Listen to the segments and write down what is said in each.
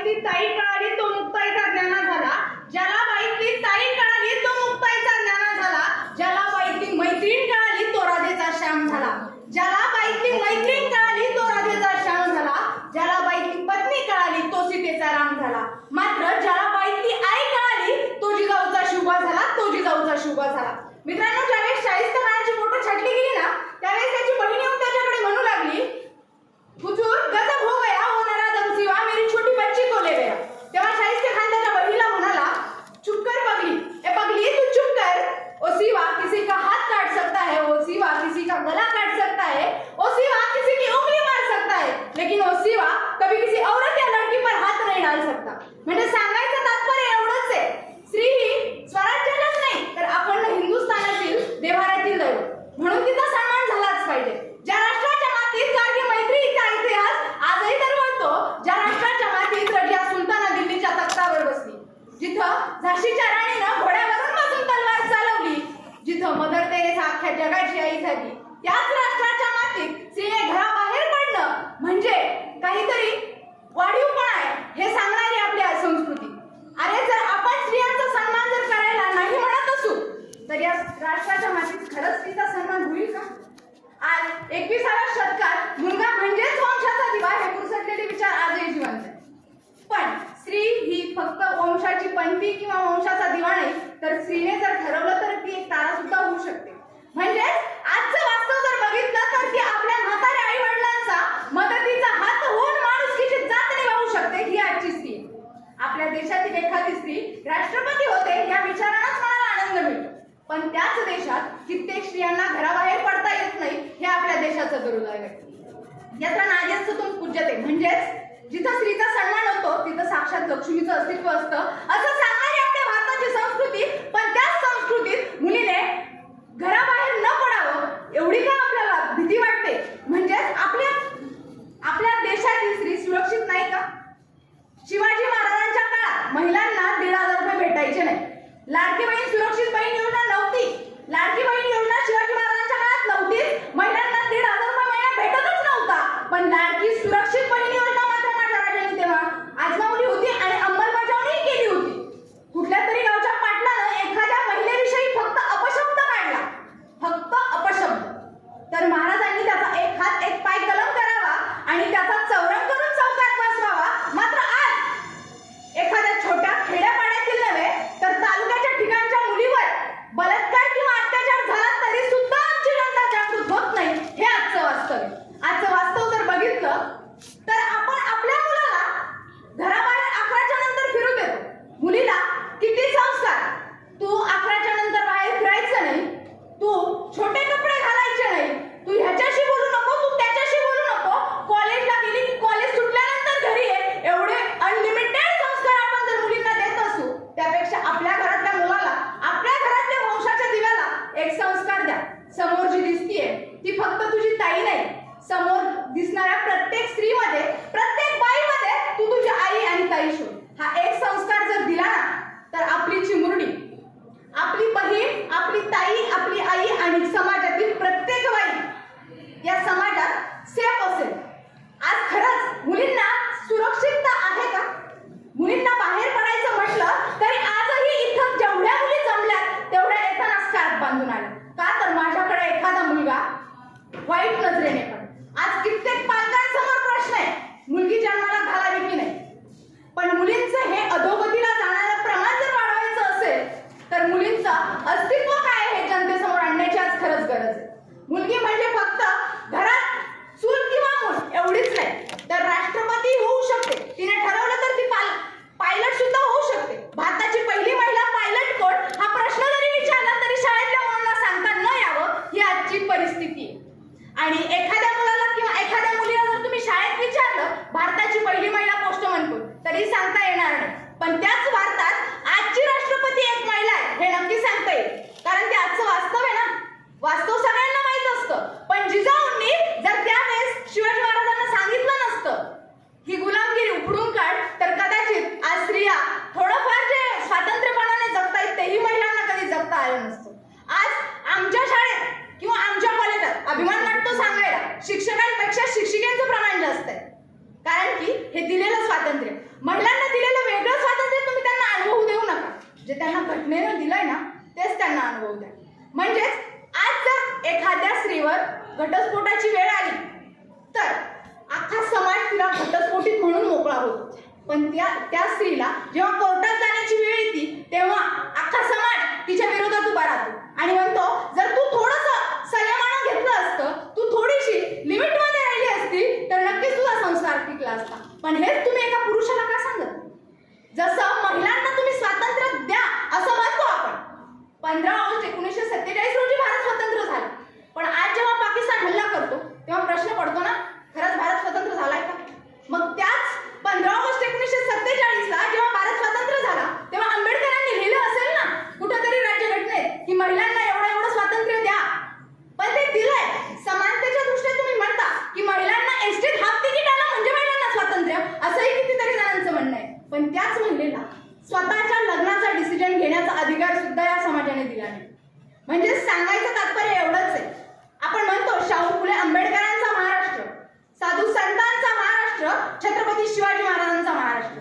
बाईतली ताई कळाली तो मुक्ताईचा ज्ञाना झाला, ज्याला बाईतली ताई कळाली तो मुक्ताईचा ज्ञाना झाला, ज्याला बाईतली मैत्रीण कळाली तो राधेचा श्याम झाला, ज्याला बाईतली मैत्रीण कळाली तो राधेचा श्याम झाला, ज्याला बाईतली पत्नी कळाली तो सीतेचा राम झाला, मात्र ज्याला बाईतली आई कळाली तो जिजाऊचा शिवबा झाला, तो जिजाऊचा शिवबा झाला. मित्रांनो, ज्यावेळेस शाहिस्ते खानाची फोटो छाटली गेली ना, त्यावेळेस त्याची बहीण येऊन त्याच्याकडे म्हणू लागली, हुजूर गजब हो गया वो नराधम सिवा मेरी छोटी बच्ची को ले गया. तेव्हा शाहिस्ते खान त्याच्या बहिणीला म्हणाला, चुप कर पगली, ए पगली तू चुप कर, ओ सिवा किसी का हाथ काट सकता है, ओ सिवा किसी का गला काट सकता है, ओ सिवा किसी की उंगली मार सकता है, लेकिन ओ सिवा कभी किसी औरत या लड़की पर हाथ नहीं डाल सकता. म्हणजे सांगायचं तात्पर्य एवढंच आहे, स्त्री ही स्वराज्यालाच नाही तर अखंड हिंदुस्थानातील देव्हाऱ्यातील दैवत, म्हणून तिचा सन्मान झालाच पाहिजे. ज्या राष्ट्राच्या मातीत गार्गी मैत्रीचा इतिहास आजही दरवळतो, ज्या राष्ट्राच्या मातीत रजिया सुलताना दिल्लीच्या तख्तावर बसली, जिथं झाशीच्या राणीनं घोड्यावरून बसून तलवार चालवली, जिथं मदर तेरेसा अख्ख्या जगाची आई झाली, त्याच राष्ट्राच्या मातीत स्त्रीने घराबाहेर पडणं म्हणजे काहीतरी वाढीवपणा आहे हे सांगणारी आपली संस्कृती. अरे जर आपण स्त्रियांचा सन्मान जर करायला नाही म्हणत असू तर या राष्ट्राच्या मातीत खरंच तिचा सन्मान होईल का? आज 21व्या शतकात मुलगा म्हणजेच वंशाचा दिवा हे पुसटलेले विचार आजही जिवंत आहेत. पण स्त्री ही फक्त वंशाची पणती किंवा वंशाचा दिवा नाही, तर स्त्रीने जर ठरवलं तर ती एक तारा सुद्धा होऊ शकते. म्हणजे आजचं वास्तव जर बघितलं तर ती आपल्या म्हाताऱ्या आई वडिलांचा मदतीचा हात होऊन माणुसकीची जात निभावू शकते, ही आजची स्त्री. आपल्या देशातील एखादी स्त्री राष्ट्रपती होते या विचारानेच मला आनंद मिळतो, पण त्याच देशात कित्येक स्त्रियांना घराबाहेर पडता येत नाही हे आपल्या देशाचं दुर्दैव आहे. याचा नार्यस्तुं पूज्यते म्हणजेच जिथं स्त्रीचा सन्मान होतो तिथं साक्षात लक्ष्मीचं अस्तित्व असतं असं सांगणारी आपल्या भारताची संस्कृती. पण त्याच संस्कृतीत मुलीने घराबाहेर न पडावं एवढी का आपल्याला भीती वाटते? म्हणजेच आपल्या देशातील स्त्री सुरक्षित नाही का? शिवाजी महाराजांच्या काळात महिलांना 1,500 रुपये भेटायचे नाही, लाडकी बहीण सुरक्षित बहीण योजना नव्हती, लाडकी बहीण योजना शिवाजी महाराजांच्या काळात नव्हतीच, महिलांना 1,500 रुपये महिना भेटतच नव्हता. पण लाडकी सुरक्षित बहीण योजना मात्र माझ्या राजांनी तेव्हा आजमावली होती आणि अंमलबजावणी केली होती. कुठल्या तरी गावच्या पाटलानं एखाद्या महिलेविषयी फक्त अपशब्द काढला, फक्त अपशब्द, तर महाराजांनी त्याचा एक हात एक पाय कलम करावा आणि त्याचा चौरंग करून चौकात बसवावा. मात्र आज एखाद्या छोट्या खेड्यापाड्यातील नव्हे तर तालुक्याच्या ठिकाणच्या मुलीवर बलात्कार किंवा अत्याचार झाला तरी सुद्धा आमची जनता जागृत होत नाही. हे आजचं वास्तव आहे. आजचं वास्तव जर बघितलं तर आपण आपल्या मुलाला घराबाहेर 11च्या नंतर फिरू देतो. मुलीला किती संस्कार, तू 11च्या नंतर बाहेर फिरायचं नाही, तू छोटे कपडे घालायचे नाही, तू ह्याच्याशी बोलू नको, तू त्याच्याशी बोलू नको, कॉलेजला गेली की कॉलेज सुटल्यानंतर घरी ये, एवढे अनलिमिटेड संस्कार आपण जर मुलींना देत असू त्यापेक्षा आपल्या घरातल्या मुलाला, आपल्या घरातल्या वंशाच्या दिव्याला एक संस्कार द्या. समोर जी दिसतीये ती फक्त तुझी ताई नाही, समोर दिसणाऱ्या प्रत्येक स्त्रीमध्ये, प्रत्येक बाईमध्ये तू तुझी आई आणि ताई शोध. हा एक संस्कार जर दिला ना तर आपली चिमुरडी, आपली बहीण, आपली ताई, आपली आई आणि समाजातील प्रत्येक बाई या समाजात सेफ असेल. आज खरंच मुलींना सुरक्षितता आहे का? मुलींना बाहेर पडायचं म्हटलं तरी आजही इथं जेवढ्या मुली जमल्यात तेवढ्या येताना स्कार्फ बांधून आल्या का? तर माझ्याकडे एखादा मुलगा वाईट नजरेने पण. आज कित्येक पालकांसमोर प्रश्न आहे, मुलगी जन्माला घालावी की नाही? पण मुलींचं हे अधोगतीला जाणारं प्रमाण जर वाढवायचं असेल तर मुलींचं अस्तित्व काय हे जनतेसमोर आणण्याची आज खरंच गरज आहे. मुलगी म्हणजे फक्त घरात चूल किंवा मूल एवढीच नाही, तर राष्ट्रपती होऊ शकते. तिने ठरवलं तर ती पायलट सुद्धा होऊ शकते. भारताची पहिली महिला पायलट कोण हा प्रश्न जरी विचारला तरी शाळेतल्या मुलांना सांगता न यावं ही आजची परिस्थिती आहे. आणि एखाद्या मुलाला किंवा एखाद्या मुलीला जर तुम्ही शाळेत विचारलं भारताची पहिली महिला पोस्टमन कोण तरी सांगता येणार नाही. पण त्याच भारतात आजची राष्ट्रपती एक महिला आहे हे नक्की सांगता येईल, कारण ते आजचं वास्तव आहे ना. वास्तव सगळ्यांना माहित असतं, पण जिजाऊंनी जर त्यावेळेस शिवाजी महाराजांना सांगितलं नसतं ही गुलामगिरी उपडून काढ तर कदाचित आज स्त्रिया थोडंफार जे स्वातंत्र्यपणाने जगतायत तेही महिलांना कधी जगता आलं नसतं. आज आमच्या शाळेत किंवा आमच्या कॉलेजात अभिमान वाटतो सांगायला शिक्षकांपेक्षा शिक्षिकांचं प्रमाण जास्त आहे, कारण की हे दिलेलं स्वातंत्र्य महिलांना त्यांना घटनेनं दिलंय ना तेच त्यांना अनुभव द्या. म्हणजेच आज जर एखाद्या स्त्रीवर घटस्फोटाची वेळ आली तर अख्खा समाज तिला घटस्फोटित म्हणून मोकळा होतो, पण त्या स्त्रीला जेव्हा कोर्टात जाण्याची वेळ येते तेव्हा अख्खा समाज तिच्या विरोधात उभा राहतो आणि म्हणतो जर तू थोडंसं संयमानं घेतलं असतं, तू थोडीशी लिमिटमध्ये राहिली असती तर नक्कीच तुझा संसार टिकला असता. पण हेच तुम्ही एका पुरुषाला का सांगत? जसं महिलांना तुम्ही स्वातंत्र्य द्या असं म्हणतो आपण. 15 ऑगस्ट 1947 रोजी भारत स्वतंत्र झाला, पण आज जेव्हा पाकिस्तान हल्ला करतो तेव्हा प्रश्न पडतो ना, खरंच भारत स्वतंत्र झालाय का? मग त्याच 15 ऑगस्ट 1947ला जेव्हा भारत स्वतंत्र झाला तेव्हा आंबेडकरांनी लिहिलं असेल ना कुठेतरी राज्यघटनेत की महिलांना एवढं स्वातंत्र्य द्या, पण ते दिलंय. समानतेच्या दृष्टीने तुम्ही म्हणता की महिलांना एसटीत हाफ तिकीट आलं म्हणजे महिलांना स्वातंत्र्य, असंही कितीतरी जणांचं म्हणणं आहे. पण त्याच महिलेला स्वतःच्या लग्नाचा डिसिजन घेण्याचा अधिकार सुद्धा या समाजाने दिला नाही. म्हणजे सांगायचं तात्पर्य एवढंच आहे, आपण म्हणतो शाहू फुले आंबेडकरांचा महाराष्ट्र, साधू संतांचा महाराष्ट्र, छत्रपती शिवाजी महाराजांचा महाराष्ट्र,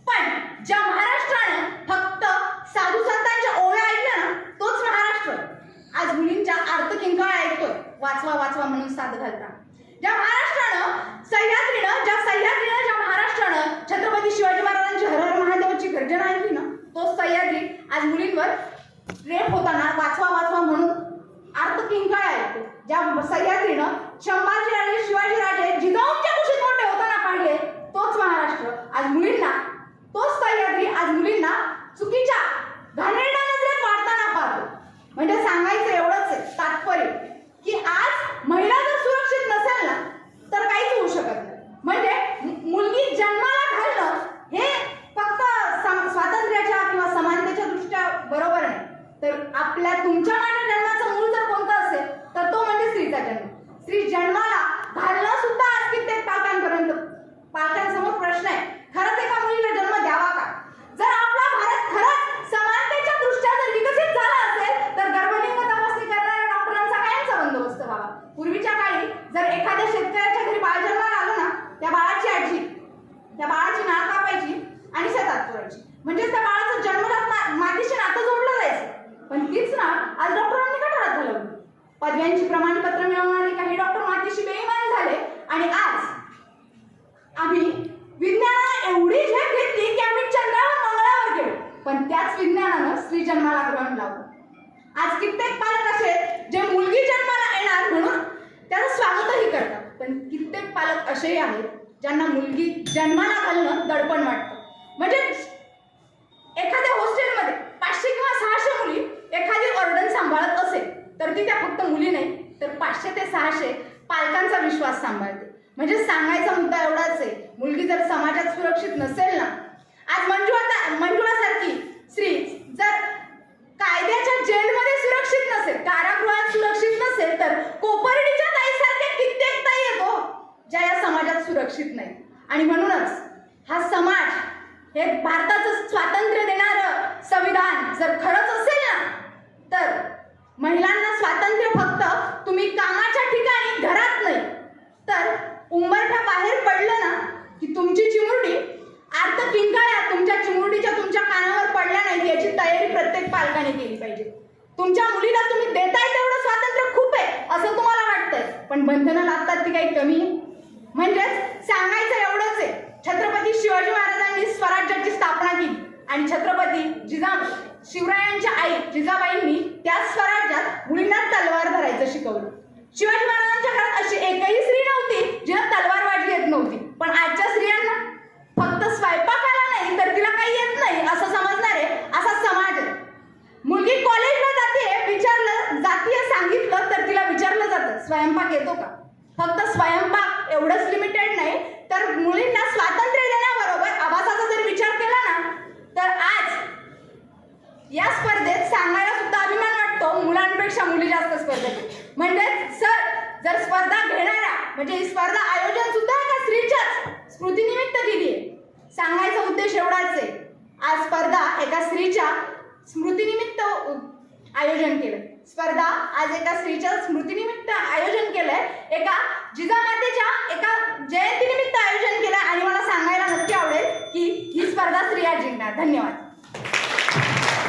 पण ज्या महाराष्ट्रानं फक्त साधू संतांच्या ओव्या ऐकल्या ना तोच महाराष्ट्र आज मुलींच्या आर्तकिंकाळ्या ऐकतोय वाचवा वाचवा म्हणून साथ घालता. ज्या सह्याद्रीनं ज्या महाराष्ट्रानं छत्रपती शिवाजी महाराजांची हर हर महादेवाची गर्जना ऐकली ना तो सह्याद्री आज मुलींवर रेप होताना वाचवा वाचवा म्हणून आर्तकिंकाळ्या ऐकतो. ज्या सह्याद्रीनं संभाजीराजे शिवाजीराजे जिजाऊंच्या कुशीत मोठे होताना पाहिले तोच महाराष्ट्र आज मुलींना, तोच सह्याद्री आज मुलींना चुकीच्या घाणेरड्या नजरेत वाढताना पाहतो. म्हणजे सांगायचं एवढंच आहे तात्पर्य की आज महिला जर सुरक्षित नसेल ना तर काहीच होऊ शकत नाही. म्हणजे मुलगी जन्माला घालणं हे फक्त स्वातंत्र्याच्या किंवा समानतेच्या दृष्ट्या बरोबर नाही, तर तुमच्या माझ्या जन्माचं मूळ जर कोणतं असेल तर तो म्हणजे स्त्रीचा जन्म. स्त्री जन्माला घालणं सुद्धा आज कित्येक पालकांसमोर प्रश्न आहे. खरंच एका मुलीला जन्म द्यावा का? जर आपला भारत खरंच समानतेच्या दृष्ट्या जर विकसित झाला असेल तर गर्भलिंग तपासणी करणाऱ्या डॉक्टरांचा कायमचा बंदोबस्त व्हावा. पूर्वीच्या काळी जर एखाद्या शेतकऱ्याच्या घरी बाळ जन्माला आलं ना त्या बाळाची आजी त्या बाळाची नाळ कापायची आणि शेतात पुरायची, म्हणजे त्या बाळाचं जन्मदात मातीशी नातं जोडलं जायचं. पण तीच नाळ आज डॉक्टरांनी कठारात घालवली. पदव्यांची प्रमाणपत्र मिळवणारे काही डॉक्टर मातीशी बेईमान झाले आणि आज आम्ही विज्ञानाने एवढी झेप घेतली की आम्ही चंद्रावर मंगळावर गेलो, पण त्याच विज्ञानानं स्त्री जन्माला ग्रहण लावलं. आज कित्येक पालक असे जे मुलगी जन्माला येणार म्हणून त्याचं स्वागतही करतात, पण कित्येक पालक असेही आहेत ज्यांना मुलगी जन्माला घालणं दडपण वाटतं. म्हणजे एखाद्या हॉस्टेलमध्ये 500 किंवा 600 मुली एखादी ऑर्डन सांभाळत असेल तर ती त्या फक्त मुली नाही तर 500 ते 600 पालकांचा विश्वास सांभाळते. म्हणजे सांगायचा मुद्दा एवढाच आहे, मुलगी जर समाजात सुरक्षित नसेल ना, आज मंजुळासारखी स्त्री जर कायद्याच्या जेलमध्ये सुरक्षित नसेल, कारागृहात सुरक्षित नसेल तर कोपर्डीच्या ताईसारखे कित्येक ताई येतो ज्या या समाजात सुरक्षित नाही. आणि म्हणूनच हा समाज हे भारताचं स्वातंत्र्य देणारं संविधान जर खरंच असेल ना तर महिलांना स्वातंत्र्य फक्त तुम्ही कामाच्या ठिकाणी घरात नाही तर उंबरठ्या बाहेर पडलं ना की तुमची चिमुरडी आर्तकिंकाळ्या तुमच्या चिमुरडीच्या तुमच्या कानावर पडल्या नाही याची तयारी प्रत्येक पालकाने केली पाहिजे. तुमच्या मुलीला तुम्ही देताय तेवढं स्वातंत्र्य खूप आहे असं तुम्हाला वाटतंय, पण बंधनं लागतात ती काही कमी आहे. म्हणजेच सांगायचं एवढंच आहे, छत्रपती शिवाजी महाराजांनी स्वराज्याची स्थापना केली आणि छत्रपती शिवरायांच्या आई जिजाबाईंनी त्या स्वराज्यात मुलींना तलवार धरायचं शिकवलं. शिवाजी महाराजांच्या घरात अशी एकही स्त्री नव्हती जिला तलवार वाजवी येत नव्हती, पण आजच्या स्त्रियांना फक्त स्वयंपाकाला नाही तर तिला काही येत नाही असं समजणारे असा समाज आहे. मुलगी कॉलेजला जातीय सांगितलं तर तिला विचारलं जातं स्वयंपाक येतो का? फक्त स्वयंपाक एवढंच लिमिटेड नाही तर मुलींना स्वातंत्र्य देण्याबरोबर आवाजाचा जर विचार केला ना तर आज या स्पर्धेत सांगायला सुद्धा अभिमान वाटतो, मुलांपेक्षा मुली जास्त स्पर्धेत. म्हणजे जर स्पर्धा घेणाऱ्या म्हणजे ही स्पर्धा आयोजन सुद्धा एका स्त्रीच्याच स्मृतीनिमित्त केली आहे. सांगायचा उद्देश एवढाच आहे, आज स्पर्धा एका स्त्रीच्या स्मृतीनिमित्त आयोजन केलं. स्पर्धा आज एका स्त्रीच्या स्मृतीनिमित्त आयोजन केलंय, एका जिजामातेच्या एका जयंतीनिमित्त आयोजन केलंय आणि मला सांगायला नक्की आवडेल की ही स्पर्धा स्त्रिया जिंकणार. धन्यवाद.